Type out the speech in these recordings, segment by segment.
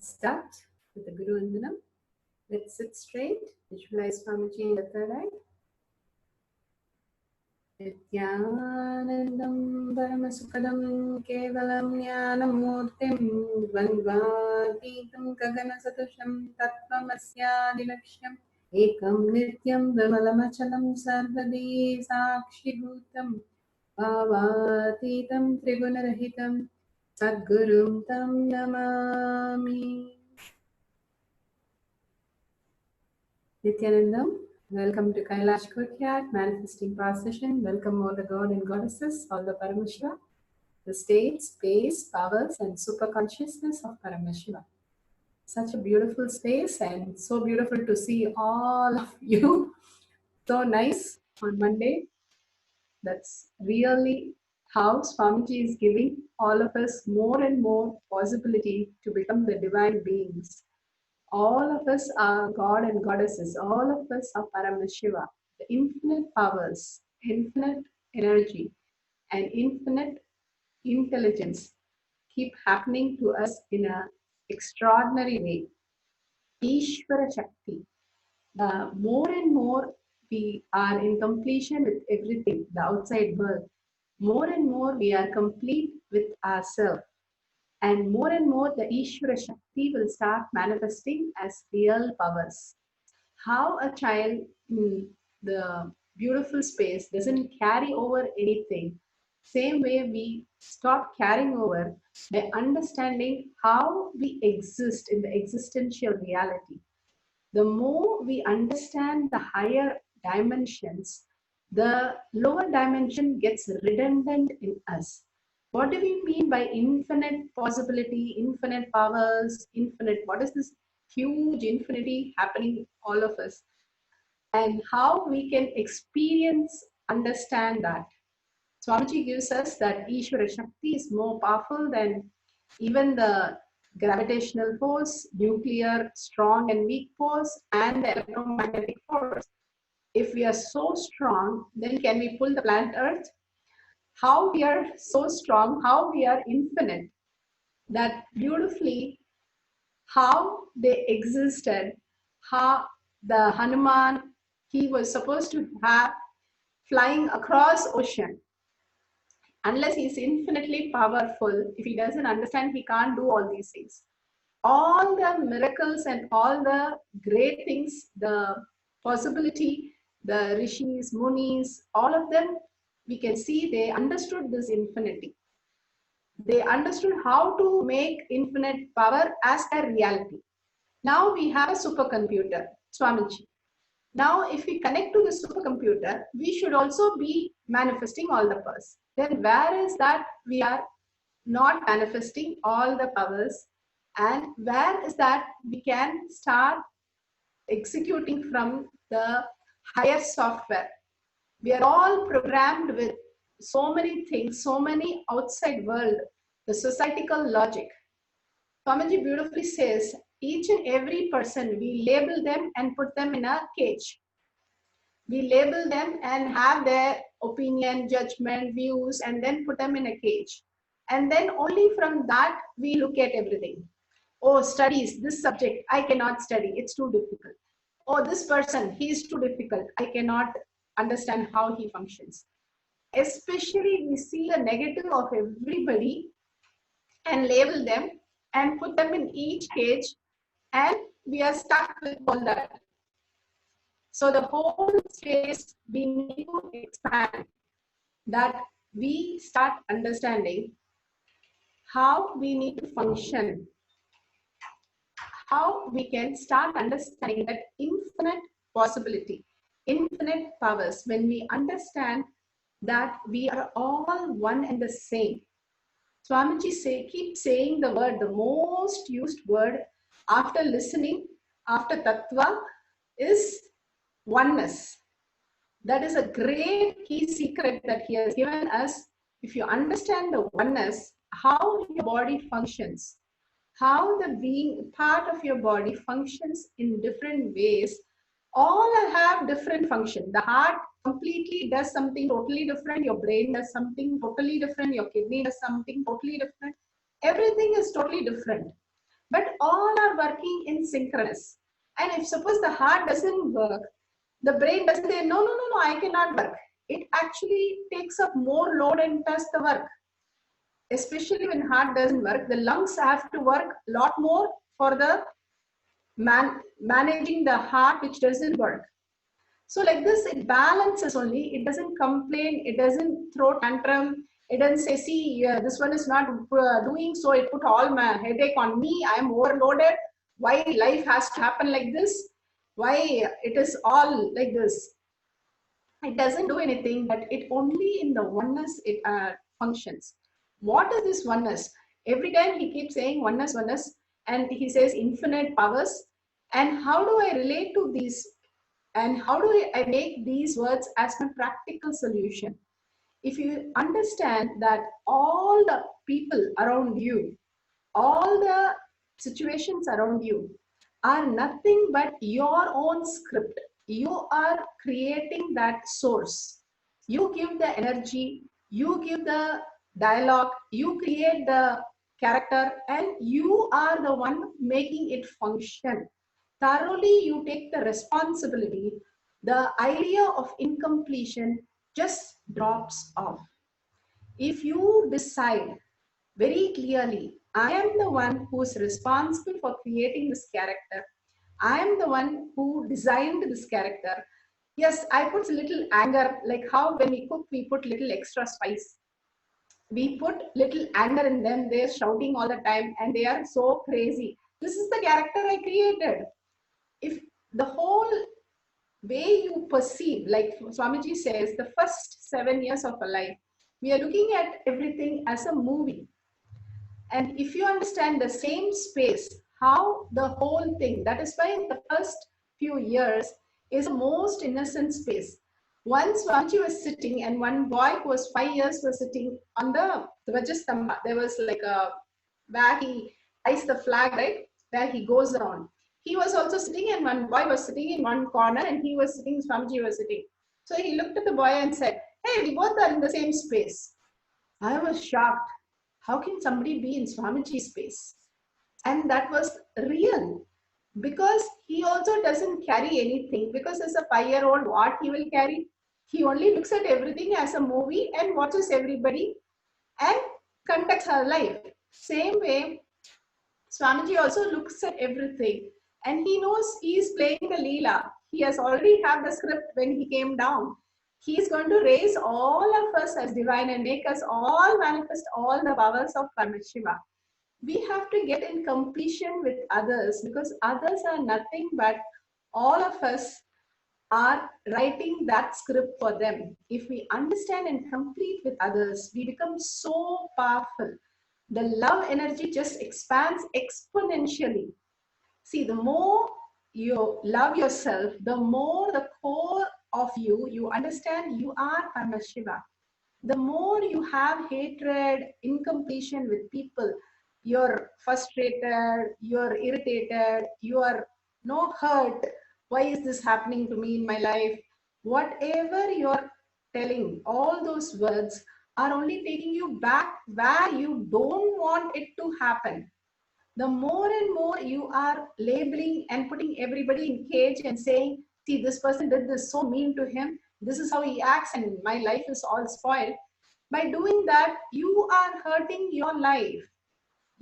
Start with the Guru Vandanam. Let's sit straight. Visualize Swamiji in the third eye. Nithyanandam Paramasukadam Kevalam Jnanam Murtim Dvandvatītam Gaganasadusham Tattvamasya Ekam Nityam Vimalamachalam Sarvadi Sakshibhutam Bhavatītam Tribunarahitam Sadgurum Tam Namami. Nithyanandam, welcome to Kailash Courtyard, Manifesting Power Session. Welcome all the God and Goddesses, all the Paramashiva, the state, space, powers, and super consciousness of Paramashiva. Such a beautiful space and so beautiful to see all of you. So nice on Monday. That's really how Swamiji is giving all of us more and more possibility to become the divine beings. All of us are God and Goddesses. All of us are Paramashiva. The infinite powers, infinite energy, and infinite intelligence keep happening to us in an extraordinary way. Ishvara Shakti. The more and more we are in completion with everything, the outside world, more and more we are complete with ourselves. And more the Ishvara Shakti will start manifesting as real powers. How a child in the beautiful space doesn't carry over anything, same way we stop carrying over by understanding how we exist in the existential reality. The more we understand the higher dimensions, the lower dimension gets redundant in us. What do we mean by infinite possibility, infinite powers, infinite? What is this huge infinity happening all of us? And how we can experience, understand that. Swamiji gives us that Ishvara Shakti is more powerful than even the gravitational force, nuclear, strong and weak force, and the electromagnetic force. If we are so strong, then can we pull the planet Earth? How we are so strong, how we are infinite, that beautifully how they existed, how the Hanuman, he was supposed to have flying across ocean. Unless he is infinitely powerful, if he doesn't understand, he can't do all these things. All the miracles and all the great things, the possibility, the rishis, munis, all of them, we can see they understood this infinity. They understood how to make infinite power as a reality. Now we have a supercomputer, Swamiji. Now if we connect to the supercomputer, we should also be manifesting all the powers. Then where is that we are not manifesting all the powers, and where is that we can start executing from the higher software? We are all programmed with so many things, so many outside world, the societal logic. Swamiji beautifully says, each and every person, we label them and put them in a cage. We label them and have their opinion, judgment, views, and then put them in a cage. And then only from that, we look at everything. Oh, studies, this subject, I cannot study, it's too difficult. Oh, this person, he is too difficult, I cannot understand how he functions. Especially we see the negative of everybody and label them and put them in each cage, and we are stuck with all that. So the whole space we need to expand, that we start understanding how we need to function, how we can start understanding that infinite possibility, infinite powers. When we understand that we are all one and the same. Swamiji keep saying the word, the most used word after listening, after tattva, is oneness. That is a great key secret that he has given us. If you understand the oneness, how your body functions, how the being part of your body functions in different ways, all have different function. The heart completely does something totally different. Your brain does something totally different. Your kidney does something totally different. Everything is totally different. but all are working in synchronous. And if suppose the heart doesn't work, the brain doesn't say, no, no, no, no, I cannot work. It actually takes up more load and does the work. Especially when heart doesn't work, the lungs have to work a lot more for the managing the heart which doesn't work. So like this, it balances only. It doesn't complain. It doesn't throw tantrum. It doesn't say, see, this one is not doing, so it put all my headache on me. I am overloaded. Why life has to happen like this? Why it is all like this? It doesn't do anything, but it only in the oneness it functions. What is this oneness? Every time he keeps saying oneness, oneness, and he says infinite powers. And how do I relate to these? And how do I make these words as my practical solution? If you understand that all the people around you, all the situations around you are nothing but your own script. You are creating that source. You give the energy, you give the dialogue, you create the character, and you are the one making it function. Thoroughly, you take the responsibility. The idea of incompletion just drops off. If you decide very clearly, I am the one who is responsible for creating this character. I am the one who designed this character. Yes, I put a little anger, like how when we cook, we put little extra spice. We put little anger in them. They're shouting all the time and they are so crazy. This is the character I created. If the whole way you perceive, like Swamiji says, the first 7 years of a life, we are looking at everything as a movie. And if you understand the same space, how the whole thing, that is why the first few years is the most innocent space. Once Swamiji was sitting and one boy who was 5 years was sitting on the Dvajastamba. There was like a, where he ties the flag, right? Where he goes around. He was also sitting and one boy was sitting in one corner and he was sitting, Swamiji was sitting. So he looked at the boy and said, hey, we both are in the same space. I was shocked. How can somebody be in Swamiji's space? And that was real because he also doesn't carry anything, because as a 5-year-old, what he will carry? He only looks at everything as a movie and watches everybody and conducts her life. Same way, Swamiji also looks at everything and he knows he is playing the Leela. He has already had the script when he came down. He is going to raise all of us as divine and make us all manifest all the powers of Paramashiva. We have to get in completion with others because others are nothing but all of us are writing that script for them. If we understand and complete with others, we become so powerful. The love energy just expands exponentially. See, the more you love yourself, the more the core of you, you understand you are Paramashiva. The more you have hatred, incompletion with people, you're frustrated, you're irritated, you're no hurt. Why is this happening to me in my life? Whatever you're telling, all those words are only taking you back where you don't want it to happen. The more and more you are labeling and putting everybody in cage and saying, see, this person did this so mean to him, this is how he acts and my life is all spoiled. By doing that, you are hurting your life.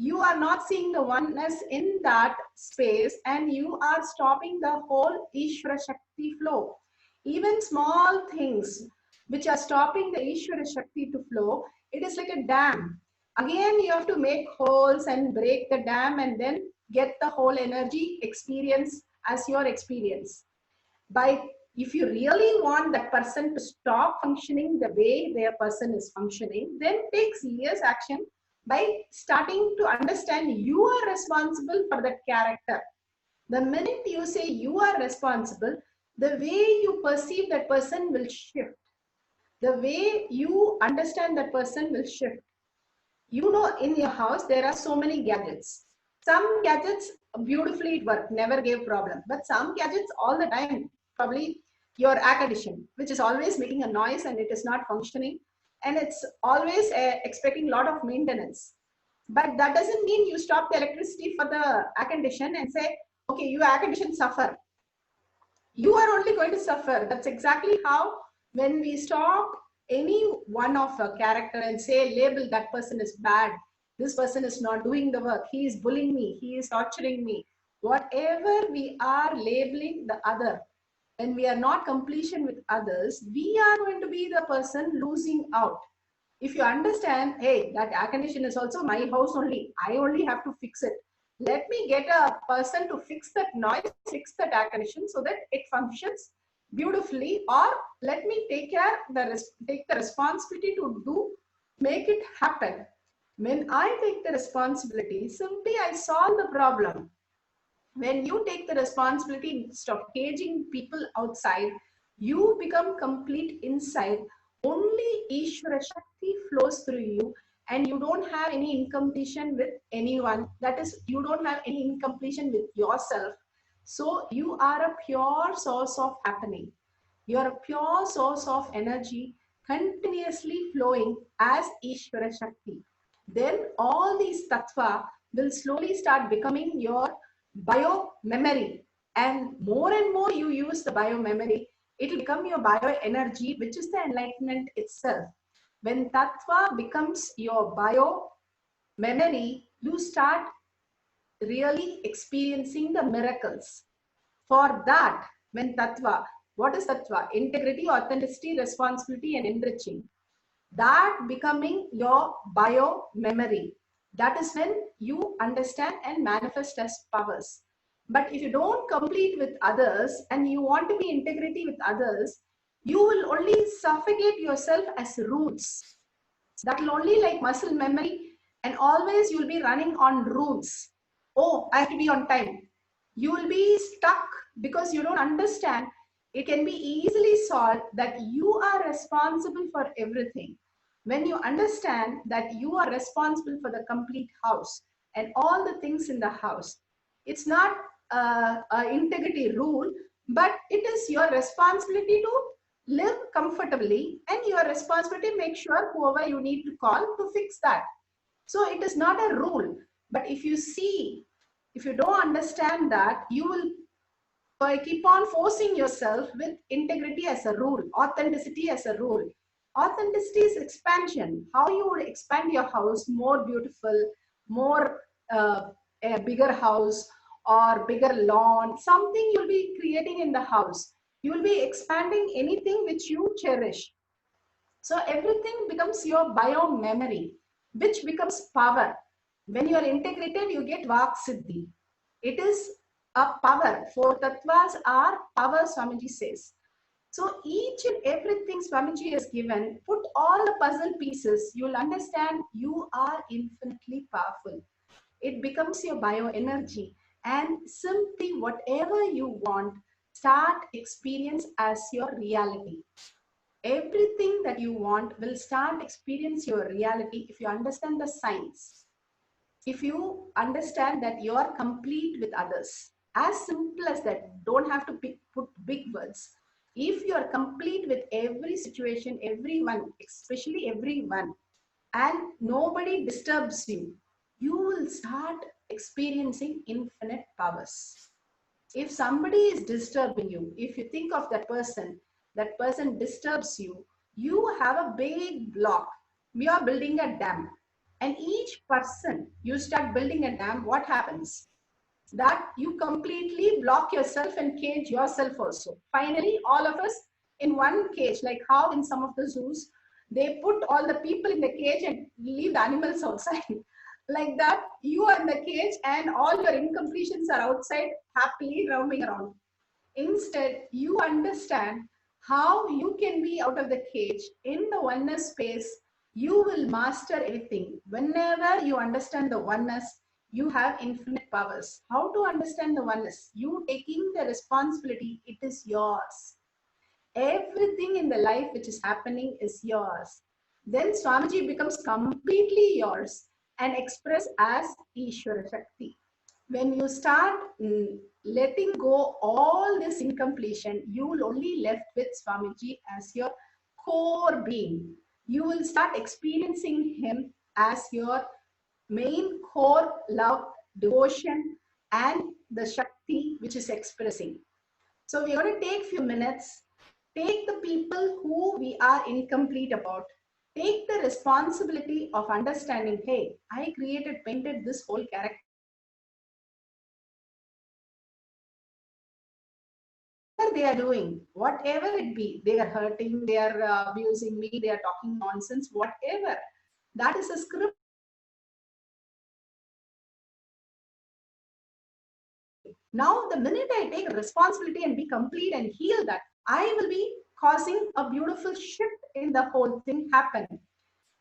You are not seeing the oneness in that space and you are stopping the whole Ishvara Shakti flow. Even small things which are stopping the Ishvara Shakti to flow, it is like a dam. Again, you have to make holes and break the dam and then get the whole energy experience as your experience. If you really want that person to stop functioning the way their person is functioning, then take serious action by starting to understand you are responsible for that character. The minute you say you are responsible, the way you perceive that person will shift. The way you understand that person will shift. You know, in your house, there are so many gadgets. Some gadgets beautifully work, never gave problem. But some gadgets all the time, probably your air condition, which is always making a noise and it is not functioning. And it's always expecting a lot of maintenance. But that doesn't mean you stop the electricity for the air condition and say, okay, you air condition suffer. You are only going to suffer. That's exactly how, when we stop any one of a character and say, label that person is bad, this person is not doing the work, he is bullying me, he is torturing me, whatever we are labeling the other, when we are not completion with others, we are going to be the person losing out. If you understand, hey, that air condition is also my house only, I only have to fix it. Let me get a person to fix that noise, fix that air condition so that it functions beautifully, or let me take the responsibility to do, make it happen. When I take the responsibility, simply I solve the problem. When you take the responsibility, instead of caging people outside, you become complete inside. Only Ishvara Shakti flows through you, and you don't have any incompletion with anyone. That is, you don't have any incompletion with yourself. So you are a pure source of happening. You are a pure source of energy continuously flowing as Ishvara Shakti. Then all these tattva will slowly start becoming your bio memory, and more you use the bio memory, it will become your bio energy, which is the enlightenment itself. When tattva becomes your bio memory, you start really experiencing the miracles. For that, when tattva, what is tattva? Integrity, authenticity, responsibility, and enriching. That becoming your bio memory. That is when you understand and manifest as powers. But if you don't complete with others and you want to be integrity with others, you will only suffocate yourself as roots. That will only like muscle memory, and always you'll be running on rules. Oh, I have to be on time. You will be stuck because you don't understand. It can be easily solved that you are responsible for everything. When you understand that you are responsible for the complete house and all the things in the house, it's not an integrity rule, but it is your responsibility to live comfortably, and your responsibility to make sure whoever you need to call to fix that. So it is not a rule. But if you see, if you don't understand that, you will keep on forcing yourself with integrity as a rule, authenticity as a rule. Authenticity is expansion. How you would expand your house more beautiful, more a bigger house or bigger lawn, something you'll be creating in the house. You will be expanding anything which you cherish. So everything becomes your bio memory, which becomes power. When you are integrated, you get Vak Siddhi. It is a power. Four tattvas are power, Swamiji says. So each and everything Swamiji has given, put all the puzzle pieces, you'll understand you are infinitely powerful. It becomes your bioenergy, and simply whatever you want, start experience as your reality. Everything that you want will start experience your reality if you understand the science. If you understand that you are complete with others, as simple as that, don't have to put big words. If you are complete with every situation, everyone, especially everyone, and nobody disturbs you, you will start experiencing infinite powers. If somebody is disturbing you, if you think of that person disturbs you, you have a big block. We are building a dam. And each person, you start building a dam, what happens? That you completely block yourself and cage yourself also. Finally, all of us in one cage, like how in some of the zoos, they put all the people in the cage and leave the animals outside. Like that, you are in the cage and all your incompletions are outside happily roaming around. Instead, you understand how you can be out of the cage in the oneness space. You will master everything. Whenever you understand the oneness, you have infinite powers. How to understand the oneness? You taking the responsibility, it is yours. Everything in the life which is happening is yours. Then Swamiji becomes completely yours and expressed as Ishvara Shakti. When you start letting go all this incompletion, you will only left with Swamiji as your core being. You will start experiencing him as your main core love, devotion, and the Shakti which is expressing. So we're going to take few minutes, take the people who we are incomplete about, take the responsibility of understanding, hey, I painted this whole character. They are doing, whatever it be, they are hurting, they are abusing me, they are talking nonsense, whatever. That is a script. Now, the minute I take responsibility and be complete and heal that, I will be causing a beautiful shift in the whole thing happen.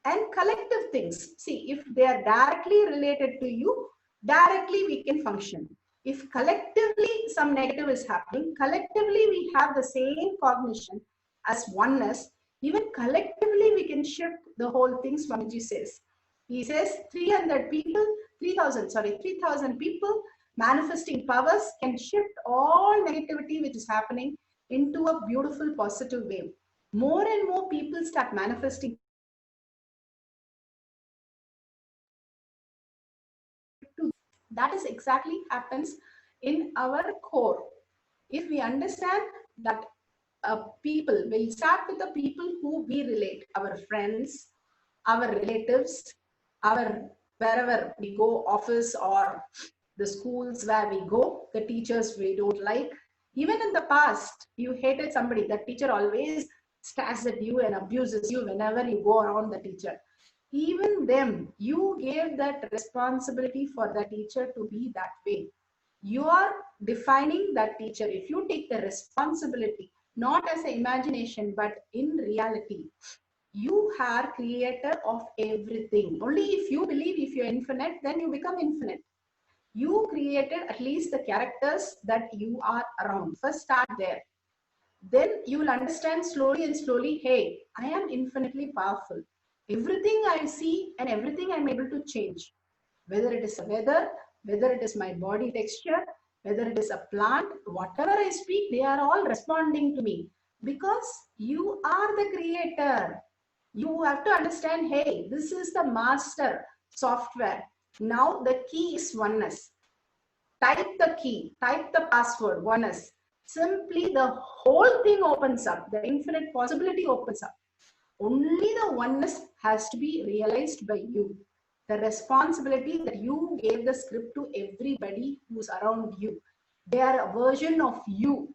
And collective things, see, if they are directly related to you, directly we can function. If collectively some negative is happening, collectively we have the same cognition as oneness, even collectively we can shift the whole thing. Swamiji says, he says 300 people, 3,000 people manifesting powers can shift all negativity which is happening into a beautiful positive way. More and more people start manifesting. That is exactly happens in our core. If we understand that people, will start with the people who we relate, our friends, our relatives, our wherever we go, office or the schools where we go, the teachers we don't like. Even in the past, you hated somebody, that teacher always stares at you and abuses you whenever you go around the teacher. Even them, you gave that responsibility for the teacher to be that way. You are defining that teacher. If you take the responsibility, not as an imagination, but in reality, you are creator of everything. Only if you believe if you're infinite, then you become infinite. You created at least the characters that you are around. First start there. Then you will understand slowly and slowly, hey, I am infinitely powerful. Everything I see and everything I'm able to change. Whether it is the weather, whether it is my body texture, whether it is a plant, whatever I speak, they are all responding to me. Because you are the creator. You have to understand, hey, this is the master software. Now the key is oneness. Type the key, type the password, oneness. Simply the whole thing opens up. The infinite possibility opens up. Only the oneness has to be realized by you. The responsibility that you gave the script to everybody who's around you. They are a version of you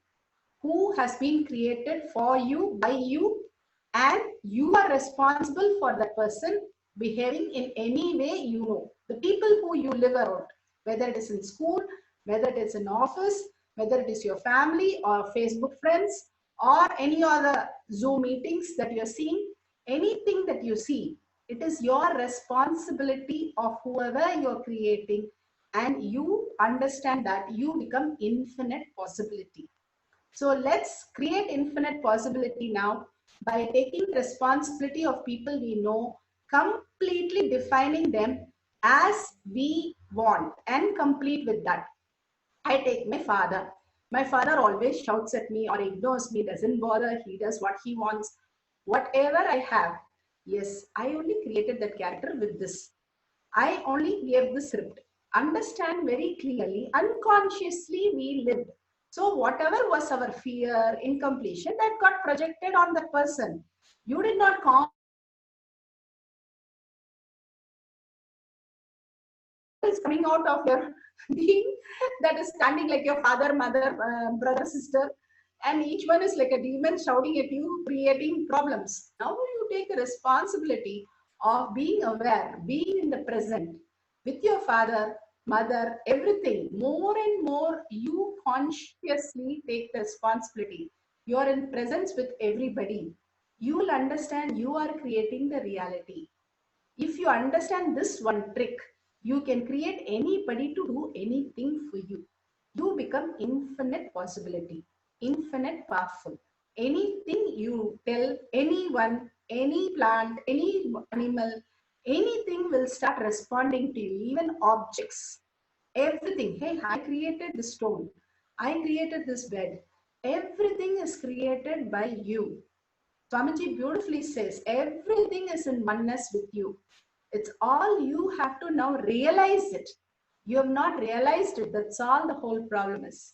who has been created for you, by you, and you are responsible for that person behaving in any way you know. The people who you live around, whether it is in school, whether it is in office, whether it is your family or Facebook friends or any other Zoom meetings that you're seeing, anything that you see, it is your responsibility of whoever you're creating, and you understand that you become infinite possibility. So let's create infinite possibility now by taking responsibility of people we know, completely defining them as we want and complete with that. I take my father. My father always shouts at me or ignores me, doesn't bother. He does what he wants. Whatever I have, yes, I only created that character with this. I only gave the script. Understand very clearly, unconsciously we lived. So whatever was our fear, incompletion, that got projected on the person. You did not is coming out of your being that is standing like your father, mother, brother, sister, and each one is like a demon shouting at you, creating problems. Now you take the responsibility of being aware, being in the present with your father, mother, everything. More and more, you consciously take the responsibility. You are in presence with everybody. You will understand you are creating the reality. If you understand this one trick, you can create anybody to do anything for you. You become infinite possibility, infinite powerful. Anything you tell anyone, any plant, any animal, anything will start responding to you, even objects. Everything. Hey, I created this stone. I created this bed. Everything is created by you. Swamiji beautifully says, everything is in oneness with you. It's all you have to now realize it. You have not realized it. That's all the whole problem is.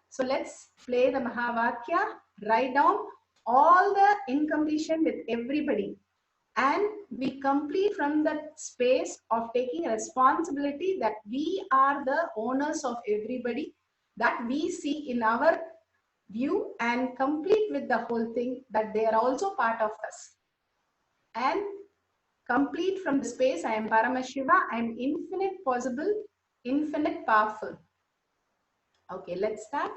So let's play the Mahavakya, write down all the incompletion with everybody. And we complete from that space of taking responsibility that we are the owners of everybody, that we see in our view, and complete with the whole thing that they are also part of us. And complete from the space, I am Paramashiva, I am infinite possible, infinite powerful. Okay, let's start.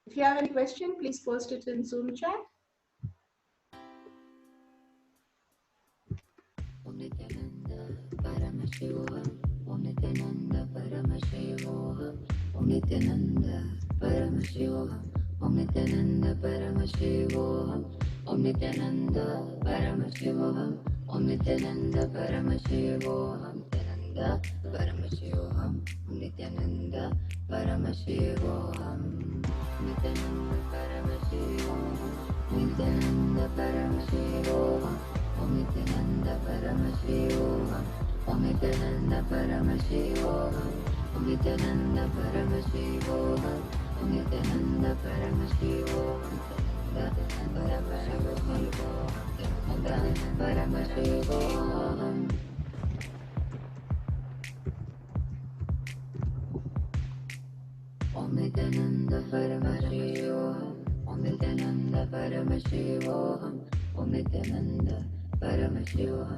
If you have any question, please post it in Zoom chat. Om Nithyananda Paramashiva, Om Nithyananda Paramashiva, Om Nithyananda Paramashiva, Om Nithyananda Paramashiva, Om Nithyananda Paramashiva, Om Nithyananda Paramashiva, Nithyananda Paramashiva, Om Nithyananda Paramashiva, Nithyananda Paramashiva, Nithyananda Paramashiva. Om Nithyananda Paramashiva, Om Nithyananda Paramashiva, Om Nithyananda Paramashiva, Om Nithyananda Paramashiva, Nithyananda Paramashiva, Om Nithyananda Paramashiva, Om Nithyananda Paramashiva, Om Nithyananda Paramashiva,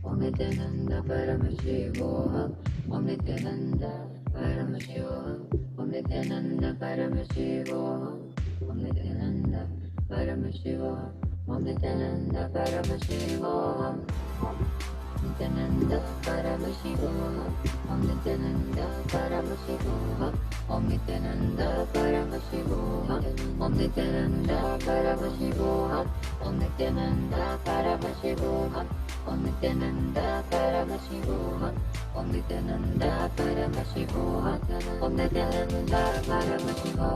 Om Nithyananda Paramashiva, Om Nithyananda Paramashiva, Om Nithyananda Paramashiva, Om Nithyananda Paramashiva, Om Nithyananda Paramashiva, Nithyananda Paramashiva, Om Nithyananda Paramashiva, Om Nithyananda Paramashiva, Om Nithyananda Paramashiva, Om Nithyananda Paramashiva, Om Nithyananda Paramashiva, Om Nithyananda Paramashiva, Om Nithyananda Paramashiva,